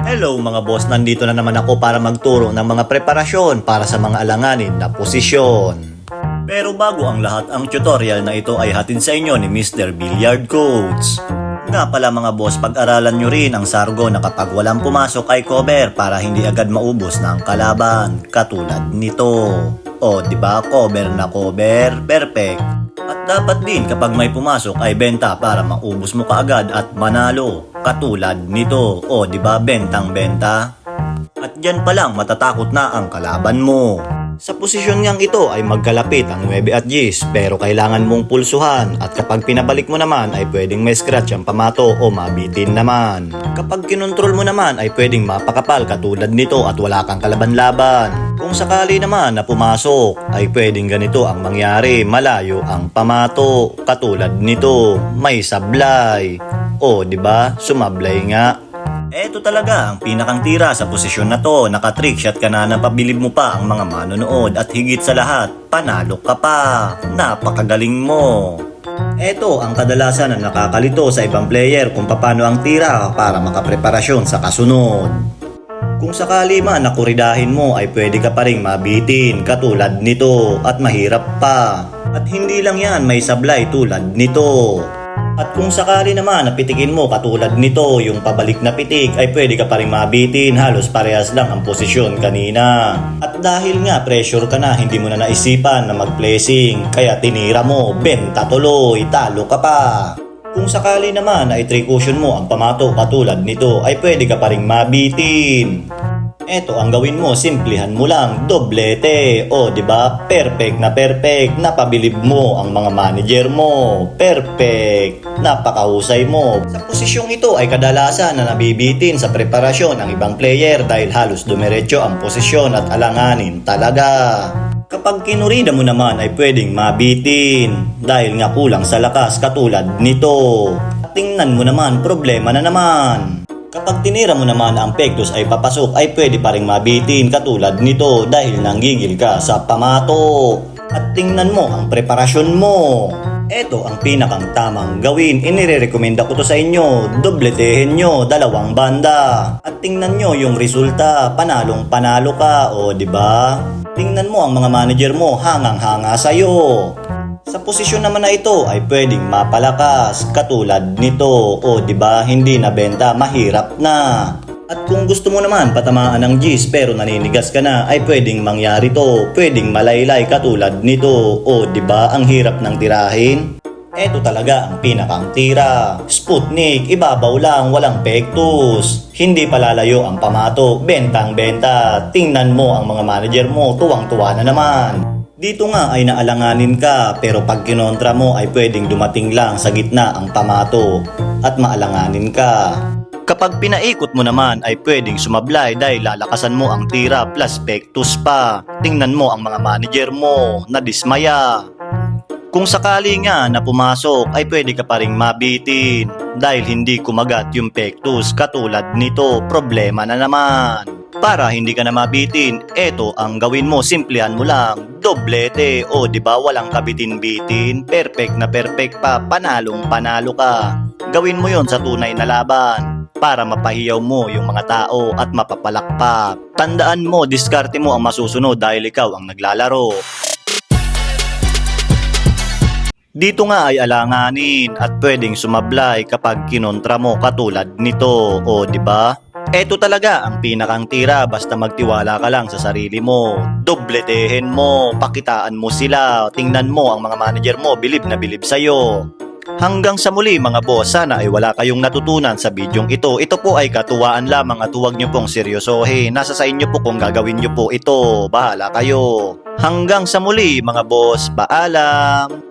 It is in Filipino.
Hello mga boss, nandito na naman ako para magturo ng mga preparasyon para sa mga alanganin na posisyon. Pero bago ang lahat, ang tutorial na ito ay hatid sa inyo ni Mr. Billiard Coach. Nga pala mga boss, pag-aralan nyo rin ang sargo na kapag walang pumasok ay cover para hindi agad maubos ng kalaban. Katulad nito. O diba, cover na cover, perfect. At dapat din kapag may pumasok ay benta para maubos mo kaagad at manalo. Katulad nito. O diba, bentang benta. At dyan pa lang matatakot na ang kalaban mo. Sa posisyon niyang ito ay magkalapit ang 9 at 10 pero kailangan mong pulsuhan at kapag pinabalik mo naman ay pwedeng may scratch ang pamato o mabitin naman. Kapag kinontrol mo naman ay pwedeng mapakapal katulad nito at wala kang kalaban-laban. Kung sakali naman na pumasok ay pwedeng ganito ang mangyari, malayo ang pamato katulad nito, may sablay. O diba, sumablay nga. Eto talaga ang pinakang tira sa posisyon na to, naka-trick shot ka na napabilib mo pa ang mga manonood at higit sa lahat, panalo ka pa. Napakagaling mo. Eto ang kadalasan na nakakalito sa ibang player kung paano ang tira para makapreparasyon sa kasunod. Kung sakali man na kuridahin mo ay pwede ka pa ring mabitin katulad nito at mahirap pa. At hindi lang yan, may sablay tulad nito. At kung sakali naman na pitikin mo katulad nito, yung pabalik na pitik ay pwede ka pa rin mabitin, halos parehas lang ang posisyon kanina. At dahil nga pressure ka na, hindi mo na naisipan na mag-placing, kaya tinira mo, benta tuloy, talo ka pa. Kung sakali naman na i-tray cushion mo ang pamato katulad nito, ay pwede ka pa rin mabitin. Eto ang gawin mo, simplihan mo lang, doblete. O diba, perfect, napabilib mo ang mga manager mo. Perfect, napakahusay mo. Sa posisyong ito ay kadalasan na nabibitin sa preparasyon ang ibang player dahil halos dumiretso ang posisyon at alanganin talaga. Kapag kinurida mo naman ay pwedeng mabitin dahil nga kulang sa lakas katulad nito. Tingnan mo naman, problema na naman. Kapag tinira mo naman ang pektus ay papasok ay pwede pa rin mabitin katulad nito dahil nanggigil ka sa pamato. At tingnan mo ang preparasyon mo. Ito ang pinakang tamang gawin. Inirekomenda ko to sa inyo. Dobletehin nyo, dalawang banda. At tingnan nyo yung resulta. Panalong panalo ka. O diba? Tingnan mo ang mga manager mo. Hangang-hanga sa'yo. Sa posisyon naman na ito ay pwedeng mapalakas katulad nito. O diba, hindi na benta, mahirap na. At kung gusto mo naman patamaan ng G's pero naninigas ka na ay pwedeng mangyari to. Pwedeng malaylay katulad nito. O diba, ang hirap ng tirahin. Eto talaga ang pinakang tira. Sputnik, ibabaw lang, walang pektus. Hindi palalayo ang pamato, bentang benta. Tingnan mo ang mga manager mo, tuwang-tuwa na naman. Dito nga ay naalanganin ka pero pag kinontra mo ay pwedeng dumating lang sa gitna ang pamato at maalanganin ka. Kapag pinaikot mo naman ay pwedeng sumablay dahil lalakasan mo ang tira plus pektus pa. Tingnan mo ang mga manager mo, nadismaya. Kung sakali nga na pumasok ay pwede ka pa ring mabitin dahil hindi kumagat yung pektus katulad nito, problema na naman. Para hindi ka na mabitin, eto ang gawin mo, simplihan mo lang, doblete. O diba walang kabitin-bitin, perfect pa, panalong panalo ka. Gawin mo yon sa tunay na laban para mapahiyaw mo yung mga tao at mapapalakpak. Tandaan mo, diskarte mo ang masusunod dahil ikaw ang naglalaro. Dito nga ay alanganin at pwedeng sumablay kapag kinontra mo katulad nito. O diba? Eto talaga ang pinakang tira, basta magtiwala ka lang sa sarili mo. Dobletehin mo, pakitaan mo sila, tingnan mo ang mga manager mo, bilib na bilib sa'yo. Hanggang sa muli mga boss, sana ay wala kayong natutunan sa bidyong ito. Ito po ay katuwaan lamang at huwag nyo pong seryosohin. Nasa sa inyo po kung gagawin nyo po ito, bahala kayo. Hanggang sa muli mga boss, paalam!